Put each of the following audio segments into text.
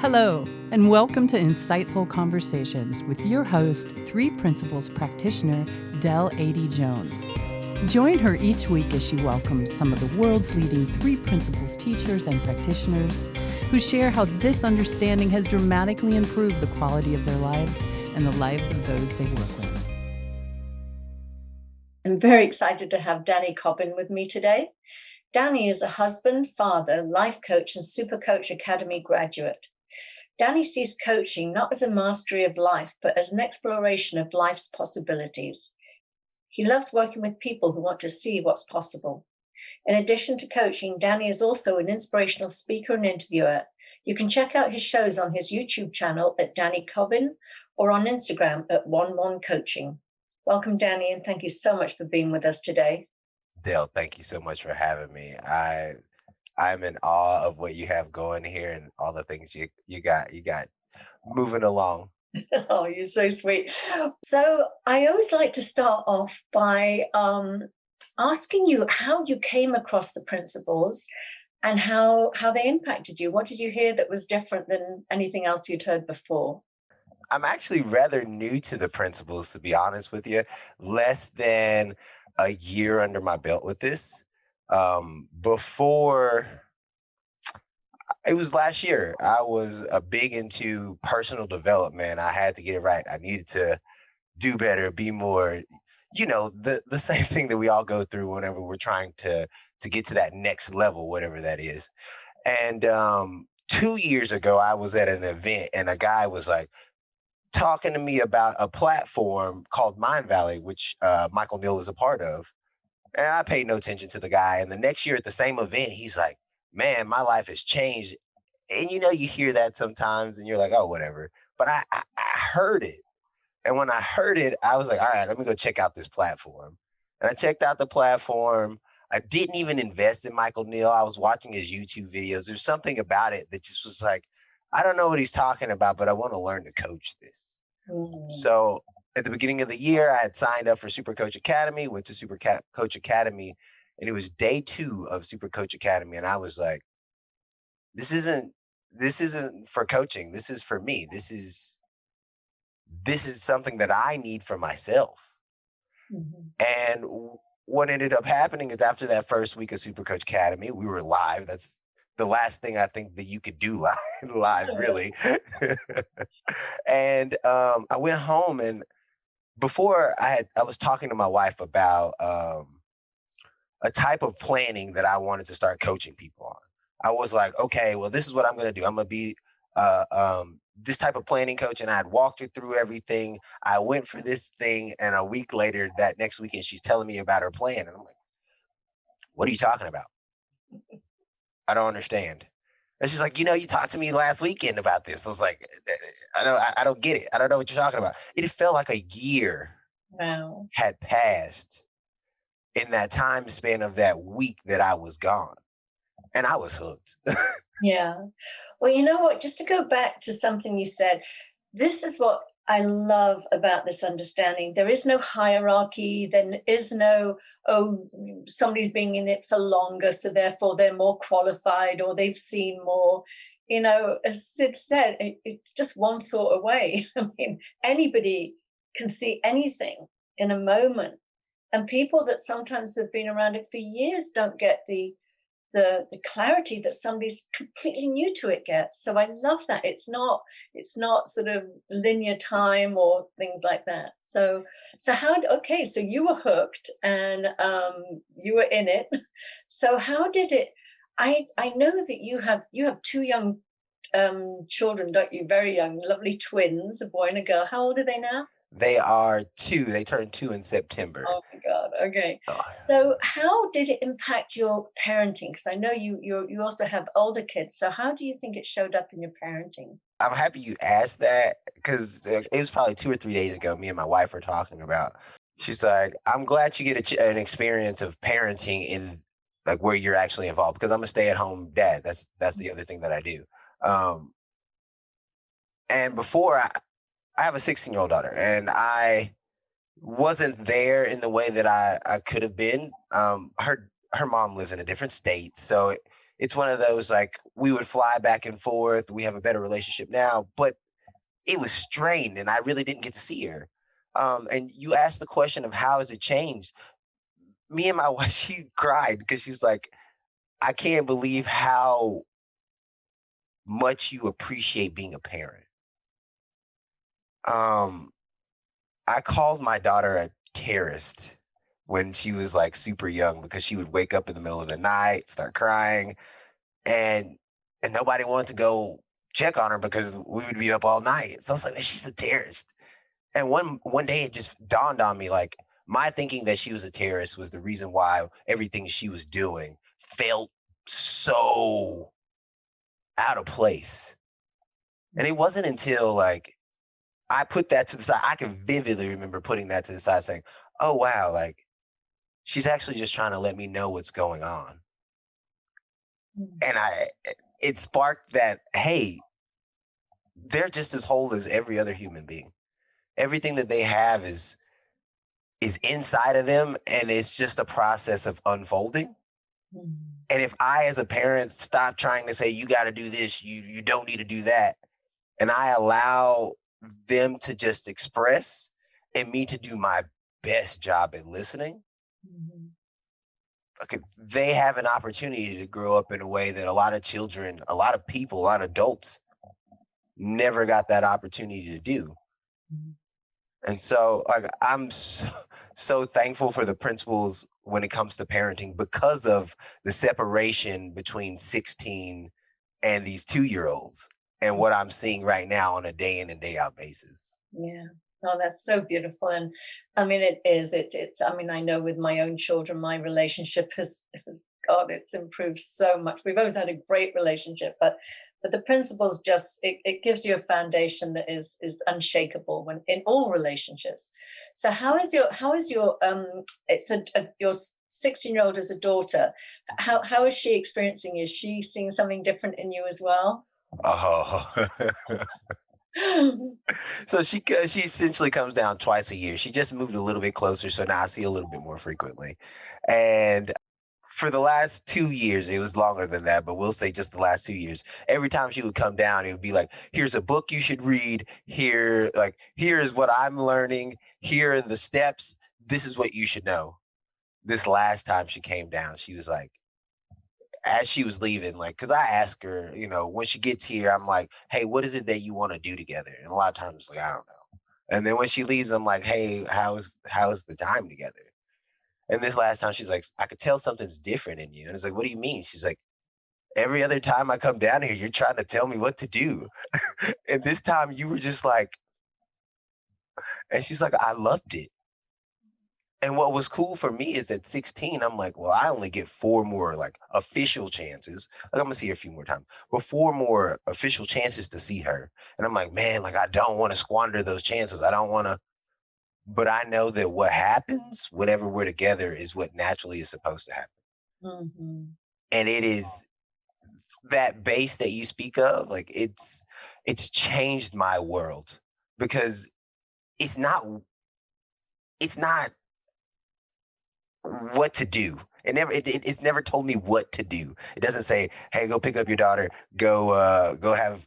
Hello, and welcome to Insightful Conversations with your host, 3 Principles practitioner, Del A.D. Jones. Join her each week as she welcomes some of the world's leading 3 Principles teachers and practitioners who share how this understanding has dramatically improved the quality of their lives and the lives of those they work with. I'm very excited to have Danny Cobbin with me today. Danny is a husband, father, life coach, and Super Coach Academy graduate. Danny sees coaching not as a mastery of life, but as an exploration of life's possibilities. He loves working with people who want to see what's possible. In addition to coaching, Danny is also an inspirational speaker and interviewer. You can check out his shows on his YouTube channel at Danny Cobbin or on Instagram at One Coaching. Welcome, Danny, and thank you so much for being with us today. Dale, thank you so much for having me. I'm in awe of what you have going here and all the things you got moving along. Oh, you're so sweet. So I always like to start off by asking you how you came across the principles and how they impacted you. What did you hear that was different than anything else you'd heard before? I'm actually rather new to the principles, to be honest with you. Less than a year under my belt with this. Before, it was last year, I was big into personal development. I had to get it right. I needed to do better, be more, the same thing that we all go through whenever we're trying to get to that next level, whatever that is. And 2 years ago, I was at an event and a guy was like talking to me about a platform called Mind Valley, which Michael Neal is a part of. And I paid no attention to the guy. And the next year at the same event, he's like, man, my life has changed. And you hear that sometimes and you're like, oh, whatever. But I heard it. And when I heard it, I was like, all right, let me go check out this platform. And I checked out the platform. I didn't even invest in Michael Neal. I was watching his YouTube videos. There's something about it that just was like, I don't know what he's talking about, but I want to learn to coach this. Mm-hmm. So at the beginning of the year, I had signed up for Super Coach Academy, went to Super Coach Academy, and it was day 2 of Super Coach Academy. And I was like, this isn't for coaching. This is for me. This is something that I need for myself. Mm-hmm. And what ended up happening is after that first week of Super Coach Academy, we were live. That's the last thing I think that you could do live really. And I went home, and before I was talking to my wife about a type of planning that I wanted to start coaching people on. I was like, okay, well, this is what I'm going to do. I'm going to be this type of planning coach. And I had walked her through everything. I went for this thing. And a week later, that next weekend, she's telling me about her plan. And I'm like, what are you talking about? I don't understand. And she's like, you talked to me last weekend about this. I was like, I don't get it. I don't know what you're talking about. It felt like a year had passed in that time span of that week that I was gone. And I was hooked. Yeah. Well, you know what? Just to go back to something you said, this is what I love about this understanding. There is no hierarchy. There is no, somebody's been in it for longer, so therefore they're more qualified or they've seen more. As Sid said, it's just one thought away. I mean, anybody can see anything in a moment. And people that sometimes have been around it for years don't get the clarity that somebody's completely new to it gets. So I love that. It's not sort of linear time or things like that. So so you were hooked and you were in it. So how did it, I know that you have 2 young children, don't you? Very young, lovely twins, a boy and a girl. How old are they now? They are 2. They turned 2 in September. Oh my God. Okay. Oh. So how did it impact your parenting? Because I know you also have older kids. So how do you think it showed up in your parenting? I'm happy you asked that, because it was probably 2 or 3 days ago, me and my wife were talking about. She's like, I'm glad you get an experience of parenting in like where you're actually involved, because I'm a stay-at-home dad. That's the other thing that I do. And before I have a 16-year-old daughter, and I wasn't there in the way that I could have been. Her mom lives in a different state, so it's one of those, like, we would fly back and forth. We have a better relationship now, but it was strained and I really didn't get to see her. And you asked the question of how has it changed? Me and my wife, she cried because she's like, I can't believe how much you appreciate being a parent. Um, I called my daughter a terrorist when she was like super young because she would wake up in the middle of the night, start crying, and nobody wanted to go check on her because we would be up all night. So I was like, she's a terrorist. And one day it just dawned on me, like, my thinking that she was a terrorist was the reason why everything she was doing felt so out of place. And it wasn't until like I put that to the side. I can vividly remember putting that to the side saying, oh, wow, like she's actually just trying to let me know what's going on. And it sparked that, hey, they're just as whole as every other human being. Everything that they have is inside of them, and it's just a process of unfolding. Mm-hmm. And if I, as a parent, stop trying to say, you got to do this, you don't need to do that, and I allow them to just express and me to do my best job at listening, mm-hmm. Okay, they have an opportunity to grow up in a way that a lot of children, a lot of people, a lot of adults never got that opportunity to do. Mm-hmm. And so, like, I'm so thankful for the principles when it comes to parenting because of the separation between 16 and these 2-year-olds and what I'm seeing right now on a day in and day out basis. Yeah. Oh, that's so beautiful. And I mean, it's, I mean, I know with my own children, my relationship has God, it's improved so much. We've always had a great relationship, but the principles just, it gives you a foundation that is unshakable when in all relationships. So how is your it's your 16-year-old is a daughter. How is she experiencing? Is she seeing something different in you as well? Oh. So she essentially comes down twice a year. She just moved a little bit closer, so now I see a little bit more frequently. And for the last 2 years, it was longer than that, but we'll say just the last 2 years, every time she would come down, it would be like, here's a book you should read. Here is what I'm learning. Here are the steps. This is what you should know. This last time she came down, she was like, as she was leaving, like, because I ask her, when she gets here, I'm like, hey, what is it that you want to do together? And a lot of times it's like, I don't know. And then when she leaves, I'm like, hey, how's the time together? And this last time she's like, I could tell something's different in you. And it's like, what do you mean? She's like, every other time I come down here, you're trying to tell me what to do. And this time you were just like, and she's like, I loved it. And what was cool for me is at 16, I'm like, well, I only get 4 more like official chances. Like, I'm gonna see her a few more times, but 4 more official chances to see her. And I'm like, man, like, I don't want to squander those chances. I don't want to, but I know that what happens whenever we're together is what naturally is supposed to happen. Mm-hmm. And it is that base that you speak of, like, it's changed my world because it's not what to do. It's never told me what to do. It doesn't say, hey, go pick up your daughter, go have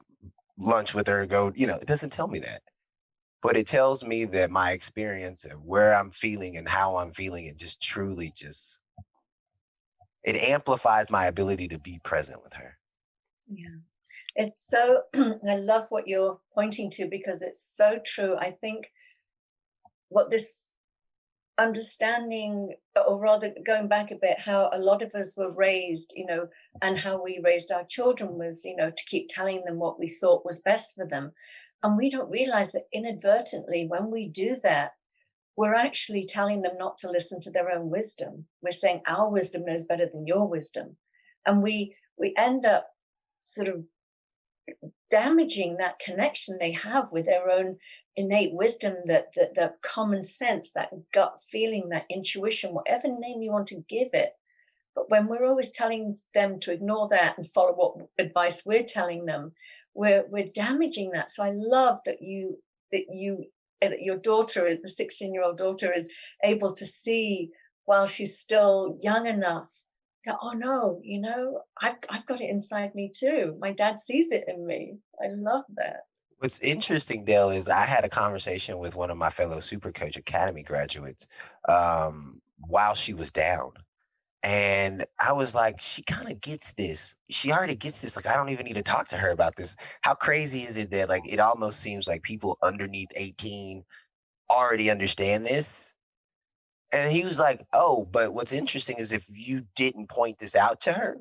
lunch with her, it doesn't tell me that. But it tells me that my experience and where I'm feeling and how I'm feeling, it just truly it amplifies my ability to be present with her. Yeah. It's so, I love what you're pointing to because it's so true. I think what this understanding, or rather going back a bit, how a lot of us were raised, and how we raised our children was, to keep telling them what we thought was best for them. And we don't realize that inadvertently, when we do that, we're actually telling them not to listen to their own wisdom. We're saying our wisdom knows better than your wisdom. And we end up sort of damaging that connection they have with their own innate wisdom, that common sense, that gut feeling, that intuition, whatever name you want to give it. But when we're always telling them to ignore that and follow what advice we're telling them, we're damaging that. So I love that your daughter, the 16-year-old daughter, is able to see while she's still young enough go, oh no, I've got it inside me too. My dad sees it in me. I love that. What's interesting, Dale, is I had a conversation with one of my fellow Super Coach Academy graduates while she was down. And I was like, she kind of gets this. She already gets this. Like, I don't even need to talk to her about this. How crazy is it that, like, it almost seems like people underneath 18 already understand this? And he was like, oh, but what's interesting is if you didn't point this out to her,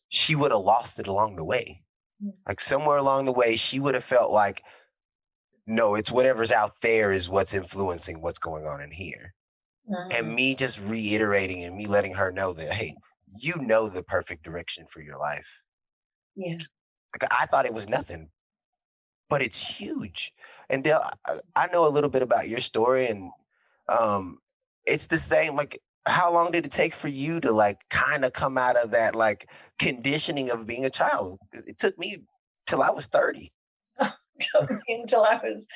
she would have lost it along the way. Mm. Like, somewhere along the way, she would have felt like, no, it's whatever's out there is what's influencing what's going on in here. And me just reiterating and me letting her know that, hey, you know the perfect direction for your life. Yeah. Like, I thought it was nothing, but it's huge. And Dale, I know a little bit about your story, and it's the same. Like, how long did it take for you to like kind of come out of that like conditioning of being a child? It took me till I was 30. Took me until I was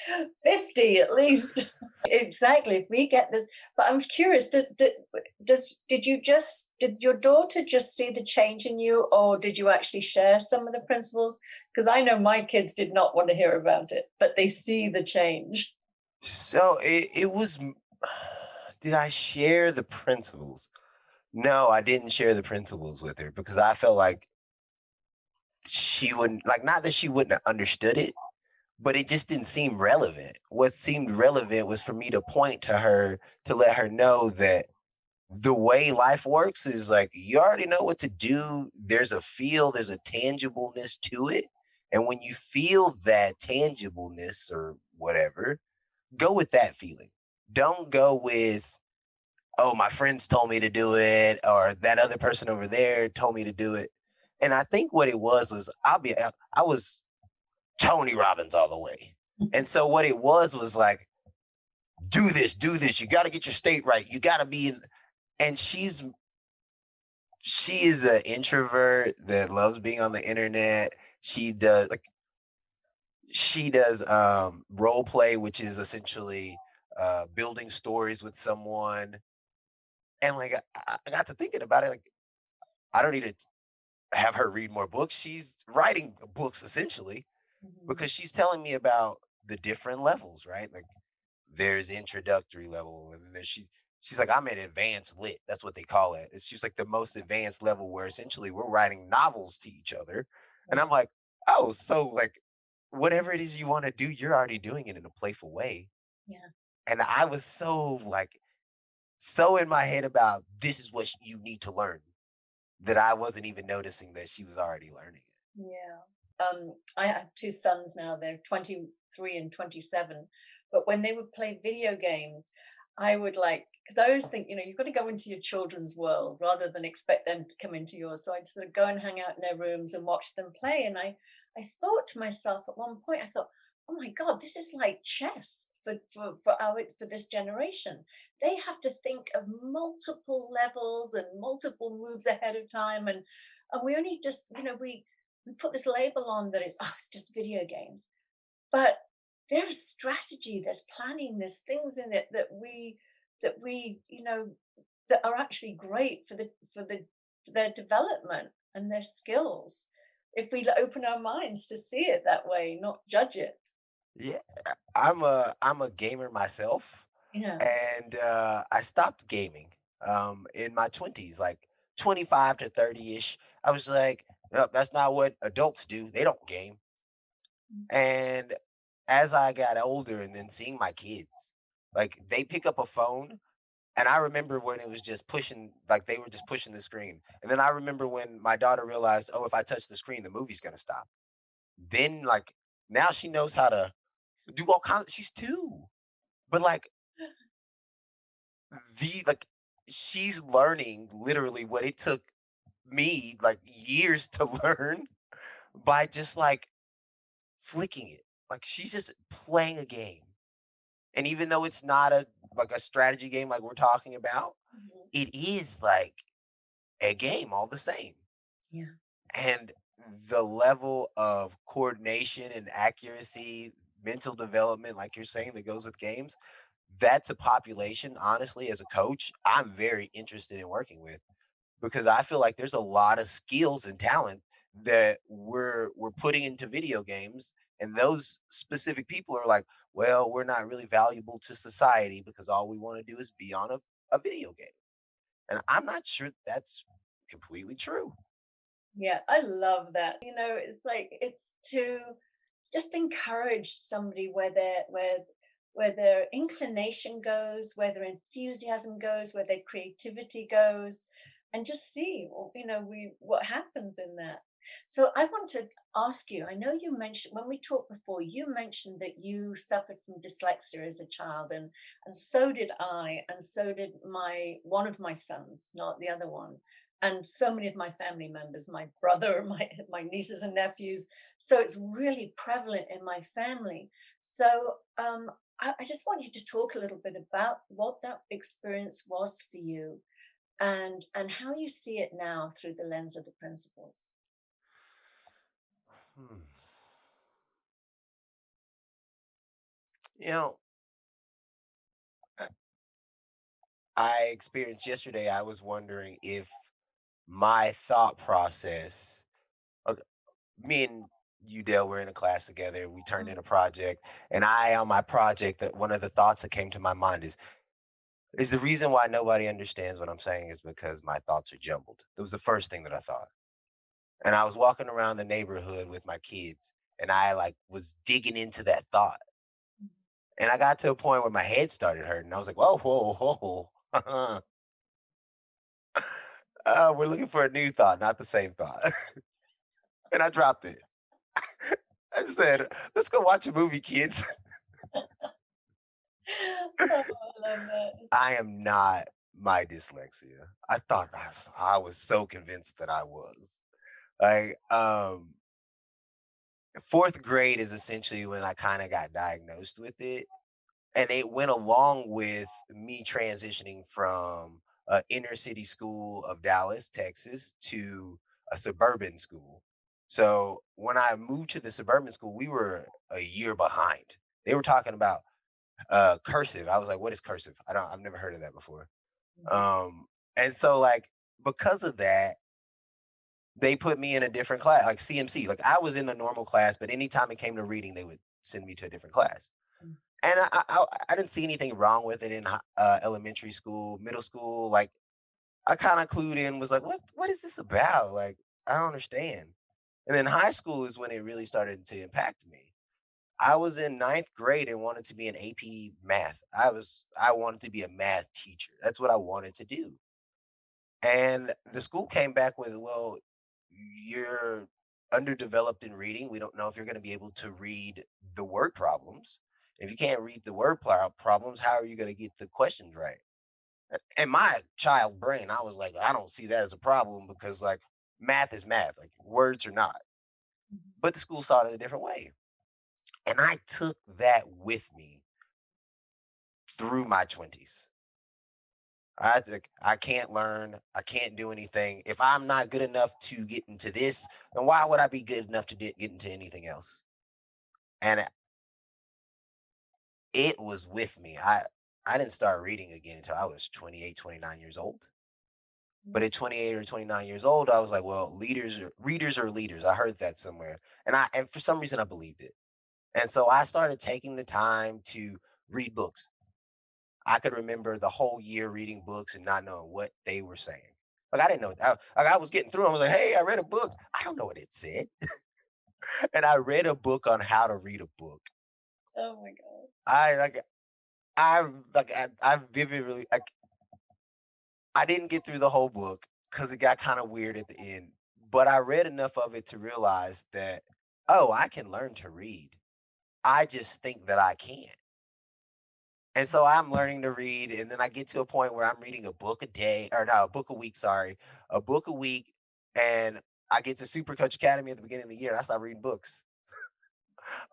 50 at least. Exactly. If we get this, but I'm curious, did your daughter just see the change in you, or did you actually share some of the principles? Because I know my kids did not want to hear about it, but they see the change. So it was, did I share the principles? No, I didn't share the principles with her because I felt like she wouldn't, like, not that she wouldn't have understood it, but it just didn't seem relevant. What seemed relevant was for me to point to her to let her know that the way life works is like you already know what to do. There's a feel, there's a tangibleness to it. And when you feel that tangibleness or whatever, go with that feeling. Don't go with, oh, my friends told me to do it, or that other person over there told me to do it. And I think what it was I was Tony Robbins all the way. And so what it was like, do this, do this. You got to get your state right. You got to be in. And she is an introvert that loves being on the internet. She does role play, which is essentially building stories with someone. And like I got to thinking about it, like I don't need to have her read more books. She's writing books essentially because she's telling me about the different levels, right? Like there's introductory level, and then she's like, I'm at advanced lit. That's what they call it. It's just like the most advanced level where essentially we're writing novels to each other. And I'm like, oh, so like whatever it is you want to do, you're already doing it in a playful way. Yeah. And I was so in my head about this is what you need to learn that I wasn't even noticing that she was already learning it. Yeah. I have two sons now. They're 23 and 27. But when they would play video games, I would because I always think, you've got to go into your children's world rather than expect them to come into yours. So I'd sort of go and hang out in their rooms and watch them play. And I thought to myself at one point, I thought, oh my God, this is like chess for this generation. They have to think of multiple levels and multiple moves ahead of time. And we only just, we put this label on that it's just video games. But there's strategy, there's planning, there's things in it that we that are actually great for their development and their skills if we open our minds to see it that way, not judge it. Yeah, I'm a gamer myself, Yeah. and I stopped gaming in my 20s, like 25 to 30-ish. I was like, no, that's not what adults do. They don't game. And as I got older and then seeing my kids, like they pick up a phone. And I remember when it was just pushing, like they were just pushing the screen. And then I remember when my daughter realized, oh, if I touch the screen, the movie's gonna stop. Then like now she knows how to do all kinds. She's 2, but like she's learning literally what it took me like years to learn by just like flicking it. Like she's just playing a game. And even though it's not a strategy game like we're talking about, Mhm. it is like a game all the same. Yeah. And the level of coordination and accuracy, mental development, like you're saying, that goes with games, that's a population, honestly, as a coach, I'm very interested in working with because I feel like there's a lot of skills and talent that we're putting into video games, and those specific people are like, well, we're not really valuable to society because all we want to do is be on a video game. And I'm not sure that's completely true. Yeah, I love that. It's like it's to just encourage somebody where their inclination goes, where their enthusiasm goes, where their creativity goes, and just see, we what happens in that. So I want to ask you. I know you mentioned when we talked before. You mentioned that you suffered from dyslexia as a child, and so did I, and so did my one of my sons, not the other one, and so many of my family members, my brother, my nieces and nephews. So it's really prevalent in my family. So I just want you to talk a little bit about what that experience was for you, and how you see it now through the lens of the principles. Hmm. You know, I I experienced yesterday, I was wondering if my thought process, okay, me and you, Dale, were in a class together. We turned in a project, and on my project, that one of the thoughts that came to my mind is the reason why nobody understands what I'm saying is because my thoughts are jumbled. That was the first thing that I thought. And I was walking around the neighborhood with my kids, and I like was digging into that thought. And I got to a point where my head started hurting. I was like, whoa, whoa, whoa. We're looking for a new thought, not the same thought. And I dropped it. I said, let's go watch a movie, kids. Oh, I love that. I am not my dyslexia. I was so convinced that I was. Like, fourth grade is essentially when I kind of got diagnosed with it. And it went along with me transitioning from a inner city school of Dallas, Texas, to a suburban school. So when I moved to the suburban school, we were a year behind. They were talking about cursive. I was like, what is cursive? I've never heard of that before. Um, and so like because of that, they put me in a different class, like CMC. Like I was in the normal class, but anytime it came to reading, they would send me to a different class. And I didn't see anything wrong with it in elementary school, middle school. Like I kind of clued in, was like, what is this about? Like I don't understand. And then high school is when it really started to impact me. I was in ninth grade and wanted to be an AP math. I wanted to be a math teacher. That's what I wanted to do. And the school came back with, well, you're underdeveloped in reading. We don't know if you're going to be able to read the word problems. If you can't read the problems, how are you going to get the questions right? And my child brain, I was like, I don't see that as a problem because like math is math, like words are not. But the school saw it a different way. And I took that with me through my 20s. I can't learn. I can't do anything. If I'm not good enough to get into this, then why would I be good enough to get into anything else? And it was with me. I didn't start reading again until I was 28, 29 years old. But at 28 or 29 years old, I was like, well, readers are leaders. I heard that somewhere. And for some reason I believed it. And so I started taking the time to read books. I could remember the whole year reading books and not knowing what they were saying. Like I didn't know. Like I was getting through. I was like, "Hey, I read a book. I don't know what it said." And I read a book on how to read a book. Oh my God. I like. I vividly. I didn't get through the whole book because it got kind of weird at the end. But I read enough of it to realize that, oh, I can learn to read. I just think that I can't. And so I'm learning to read, and then I get to a point where I'm reading a book a day, or no, a book a week, sorry, a book a week. And I get to Super Coach Academy at the beginning of the year, and I start reading books.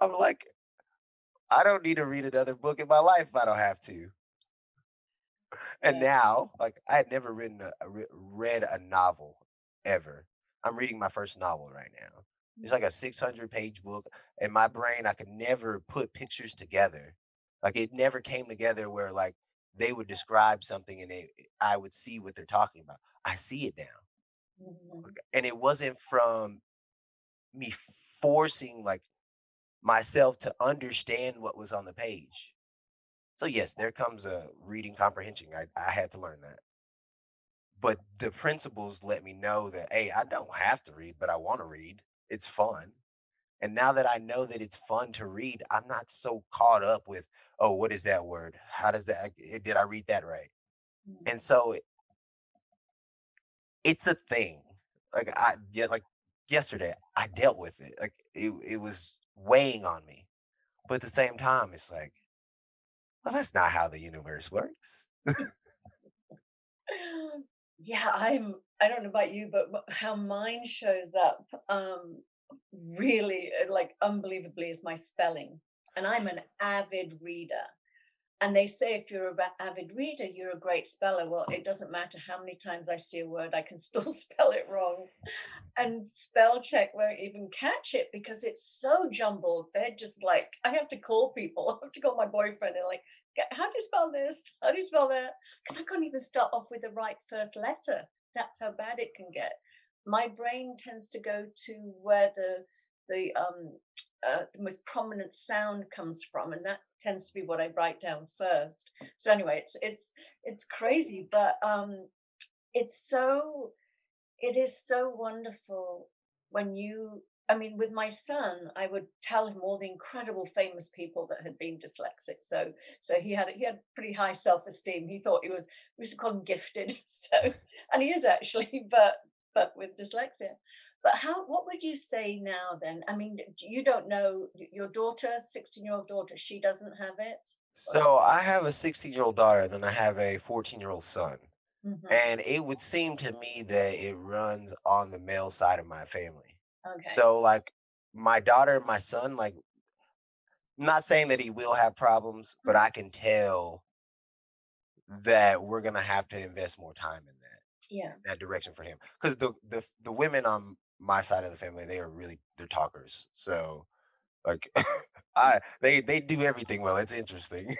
I'm like, I don't need to read another book in my life if I don't have to. And Yeah. now, like, I had never read a novel ever. I'm reading my first novel right now. It's like a 600-page book, and my brain, I could never put pictures together. Like, it never came together where, like, they would describe something and I would see what they're talking about. I see it now. Mhm. And it wasn't from me forcing like myself to understand what was on the page. So yes, there comes a reading comprehension. I had to learn that. But the principles let me know that, hey, I don't have to read, but I want to read. It's fun. And now that I know that it's fun to read, I'm not so caught up with, oh, what is that word? How does that, did I read that right? And Mhm. so it's a thing. Yeah, like yesterday, I dealt with it. Like it was weighing on me. But at the same time, it's like, well, that's not how the universe works. Yeah, I don't know about you, but how mine shows up really like unbelievably is my spelling. And I'm an avid reader. And they say if you're an avid reader, you're a great speller. Well, it doesn't matter how many times I see a word, I can still spell it wrong. And spell check won't even catch it because it's so jumbled. They're just like, I have to call people. I have to call my boyfriend and like, how do you spell this? How do you spell that? Because I can't even start off with the right first letter. That's how bad it can get. My brain tends to go to where the most prominent sound comes from, and that tends to be what I write down first. So anyway, it's crazy, but it's so it is so wonderful when you I mean, with my son, I would tell him all the incredible famous people that had been dyslexic. So he had pretty high self-esteem. He thought he was we used to call him gifted. So and he is actually, but with dyslexia. But how what would you say now then? I mean, you don't know your daughter, 16-year-old daughter, she doesn't have it? Or So I have a 16-year-old daughter, and then I have a 14-year-old son. mhm. And it would seem to me that it runs on the male side of my family. Okay. So like my daughter and my son, like I'm not saying that he will have problems, but I can tell that we're gonna have to invest more time Yeah. in that direction for him. Because the women on my side of the family, they're talkers. So like they do everything well. It's interesting.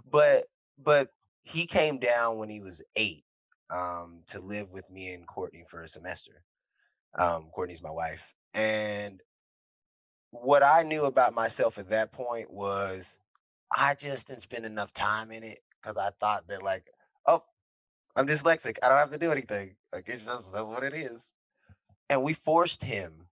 but but he came down when he was 8 to live with me and Courtney for a semester. Courtney's my wife. And what I knew about myself at that point was I just didn't spend enough time in it because I thought that like, oh, I'm dyslexic. I don't have to do anything. Like it's just that's what it is. And we forced him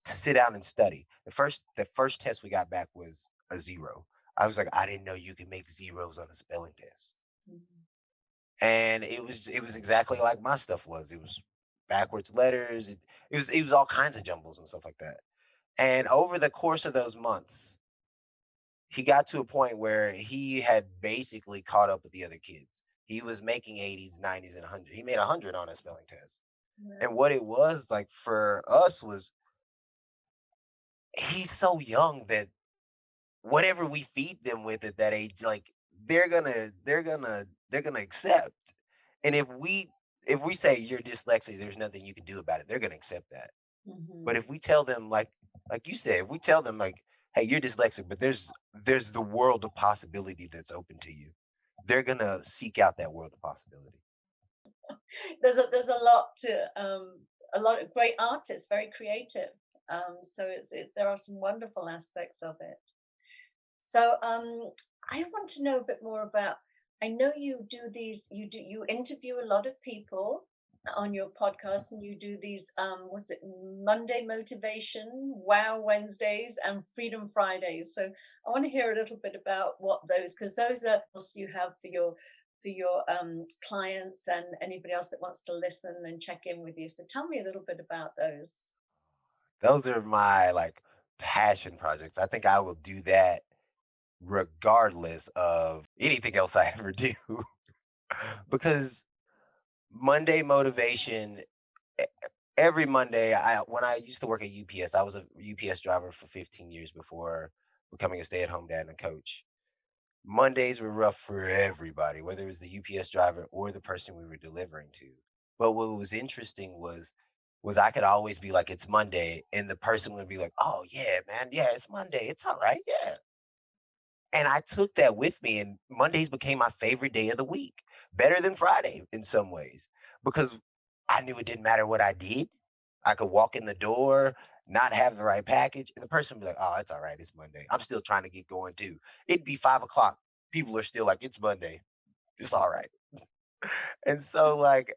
to sit down and study. The first test we got back was a 0. I was like, I didn't know you could make zeros on a spelling test. Mhm. And it was exactly like my stuff was. It was backwards letters. It was all kinds of jumbles and stuff like that. And over the course of those months, he got to a point where he had basically caught up with the other kids. He was making 80s, 90s, and 100. He made 100 on a spelling test. And Wow. what it was like for us was he's so young that whatever we feed them with at that age, like they're gonna accept. And if we say you're dyslexic, there's nothing you can do about it, they're gonna accept that. But Mhm. if we tell them like you said, if we tell them like, hey, you're dyslexic, but there's the world of possibility that's open to you, they're gonna seek out that world of possibility. There's a lot of great artists, very creative. So there are some wonderful aspects of it. So I want to know a bit more about. I know you interview a lot of people on your podcast, and you do these was it Monday motivation, Wow Wednesdays, and Freedom Fridays. So I want to hear a little bit about what those because those are also you have for your clients and anybody else that wants to listen and check in with you. So tell me a little bit about those. Those are my like passion projects. I think I will do that regardless of anything else I ever do. Because Monday motivation, e- every Monday, when I used to work at UPS, I was a UPS driver for 15 years before becoming a stay-at-home dad and a coach. Mondays were rough for everybody, whether it was the UPS driver or the person we were delivering to. But what was interesting was I could always be like, it's Monday, and the person would be like, oh yeah, man, yeah, it's Monday. It's all right, yeah. And I took that with me, and Mondays became my favorite day of the week, better than Friday in some ways. because I knew it didn't matter what I did. I could walk in the door, not have the right package, and the person would be like, "Oh, it's all right. It's Monday." I'm still trying to get going too. It'd be 5 o'clock. People are still like, "It's Monday. It's all right." And so, like,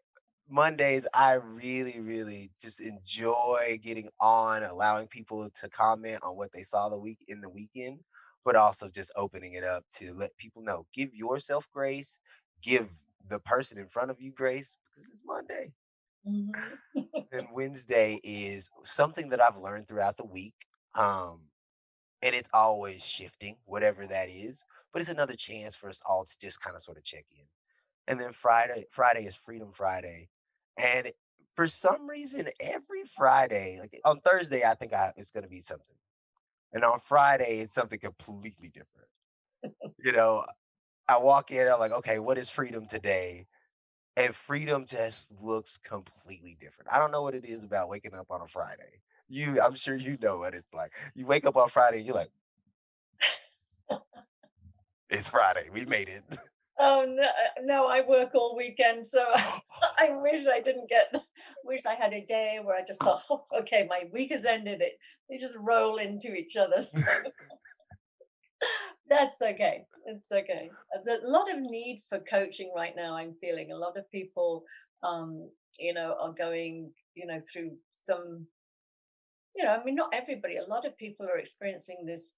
Mondays, I really, really just enjoy getting on, allowing people to comment on what they saw the weekend, but also just opening it up to let people know. Give yourself grace, give the person in front of you grace because it's Monday. Mhm. Then Wednesday is something that I've learned throughout the week. Um, and it's always shifting, whatever that is. But it's another chance for us all to just kind of sort of check in. And then Friday is Freedom Friday. And for some reason, every Friday, like on Thursday, I think it's going to be something. And on Friday, it's something completely different. You know, I walk in, I'm like, okay, what is freedom today? And freedom just looks completely different. I don't know what it is about waking up on a Friday. I'm sure you know what it's like. You wake up on Friday and you're like, it's Friday. We made it. Oh no, no, I work all weekend, so I wish I didn't get wish I had a day where I just thought, "Oh, okay, my week has ended." They just roll into each other. So that's okay. It's okay. There's a lot of need for coaching right now. I'm feeling a lot of people, um, are going, through some, I mean, not everybody. A lot of people are experiencing this,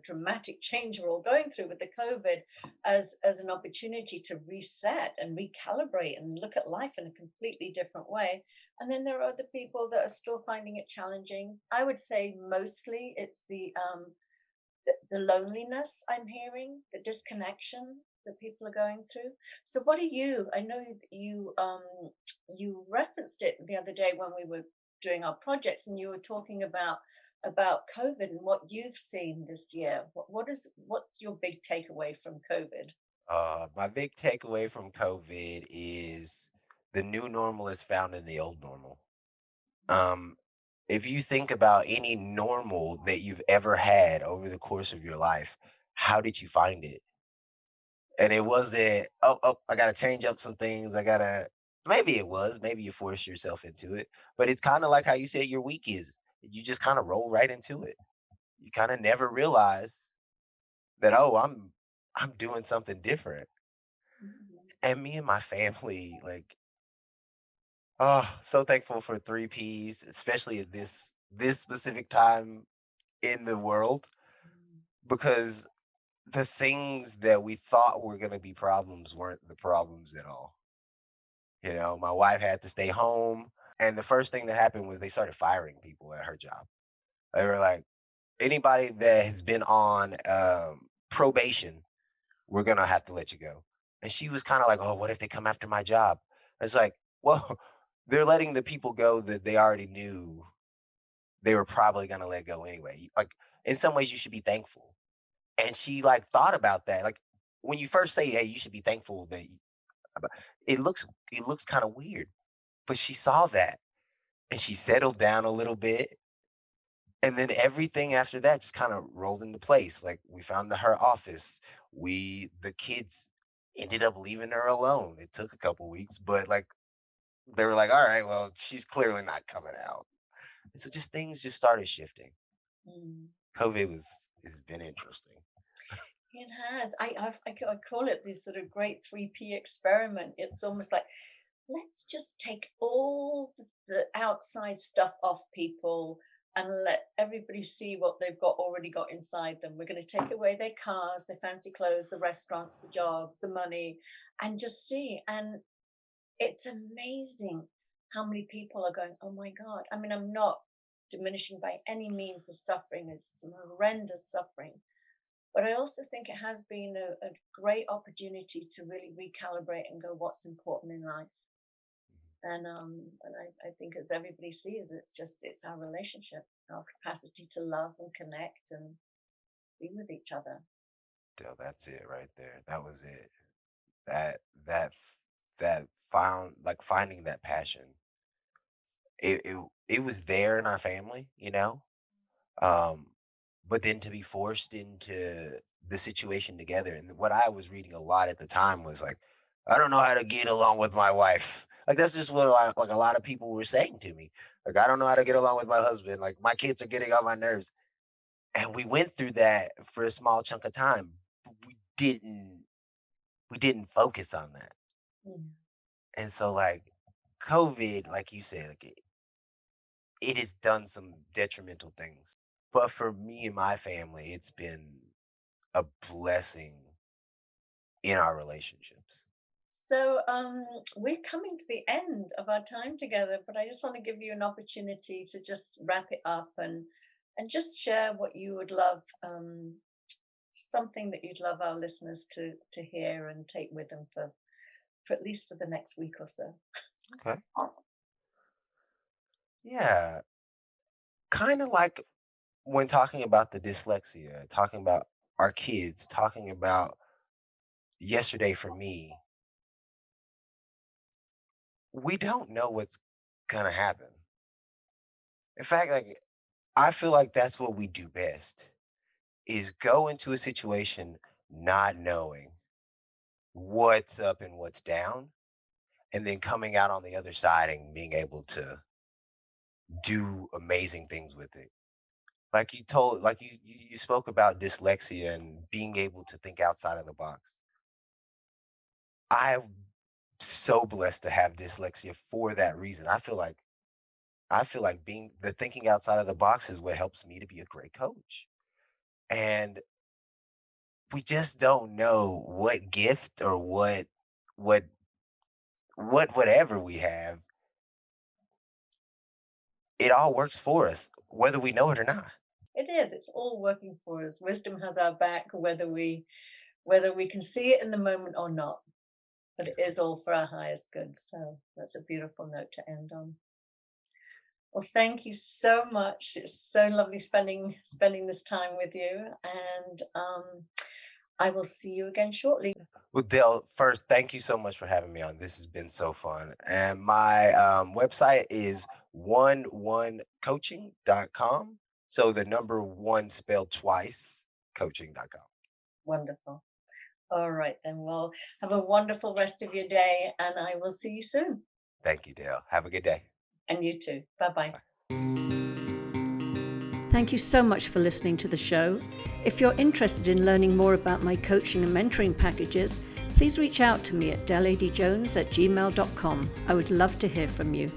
dramatic change we're all going through with the COVID as an opportunity to reset and recalibrate and look at life in a completely different way. And then there are other people that are still finding it challenging. I would say mostly it's the loneliness I'm hearing, the disconnection that people are going through. So, what are you? I know you referenced it the other day when we were doing our projects, and you were talking about COVID and what you've seen this year. What's your big takeaway from COVID? My big takeaway from COVID is the new normal is found in the old normal. Um, if you think about any normal that you've ever had over the course of your life, how did you find it? And it wasn't, oh, I gotta change up some things. Maybe it was, maybe you forced yourself into it, but it's kind of like how you said your week is. You just kind of roll right into it. You kind of never realize that, oh, I'm doing something different. Mhm. And me and my family, like, oh, so thankful for three Ps, especially at this specific time in the world, because the things that we thought were gonna be problems weren't the problems at all. My wife had to stay home, and the first thing that happened was they started firing people at her job. They were like, anybody that has been on probation, we're gonna have to let you go. And she was kind of like, oh, what if they come after my job? It's like, well, they're letting the people go that they already knew they were probably gonna let go anyway. Like, in some ways, you should be thankful. And she like thought about that. Like, when you first say, hey, you should be thankful that abo- it looks kind of weird. But she saw that and she settled down a little bit. And then everything after that just kind of rolled into place. Like, we found her office. The kids ended up leaving her alone. It took a couple weeks, but like they were like, all right, well, she's clearly not coming out. And so just things just started shifting. Mm. COVID has been interesting. It has. I call it this sort of great 3P experiment. It's almost like, let's just take all the outside stuff off people and let everybody see what they've already got inside them. We're going to take away their cars, their fancy clothes, the restaurants, the jobs, the money, and just see. And it's amazing how many people are going, oh my God. I mean, I'm not diminishing by any means the suffering, is some horrendous suffering. But I also think it has been a great opportunity to really recalibrate and go, what's important in life. And I think as everybody sees, it's our relationship, our capacity to love and connect and be with each other. That's it right there. That was it. That that f- that found like finding that passion. It was there in our family. Um, but then to be forced into the situation together, and what I was reading a lot at the time was like, I don't know how to get along with my wife. Like that's just what a lot of people were saying to me. Like I don't know how to get along with my husband. Like my kids are getting on my nerves. And we went through that for a small chunk of time. But we didn't focus on that. Mm. And so like COVID, like you said, like it has done some detrimental things. But for me and my family, it's been a blessing in our relationships. So we're coming to the end of our time together, but I just want to give you an opportunity to just wrap it up and just share what you would love, something that you'd love our listeners to hear and take with them for at least for the next week or so. Okay. Yeah. Kind of like when talking about the dyslexia, talking about our kids, talking about yesterday for me, we don't know what's gonna happen. In fact, like I feel like that's what we do best is go into a situation not knowing what's up and what's down, and then coming out on the other side and being able to do amazing things with it. Like you spoke about dyslexia and being able to think outside of the box. I'm so blessed to have dyslexia for that reason. I feel like being the thinking outside of the box is what helps me to be a great coach. And we just don't know what gift or what whatever we have, it all works for us, whether we know it or not. It is. It's all working for us. Wisdom has our back, whether we can see it in the moment or not. But it is all for our highest good. So that's a beautiful note to end on. Well, thank you so much. It's so lovely spending this time with you, and I will see you again shortly. Well, Dale, first, thank you so much for having me on. This has been so fun. And my website is 11coaching.com. So the number one spelled twice, coaching.com. Wonderful. All right, then. Well, have a wonderful rest of your day, and I will see you soon. Thank you, Dale. Have a good day. And you too. Bye-bye. Thank you so much for listening to the show. If you're interested in learning more about my coaching and mentoring packages, please reach out to me at deladjones@gmail.com. I would love to hear from you.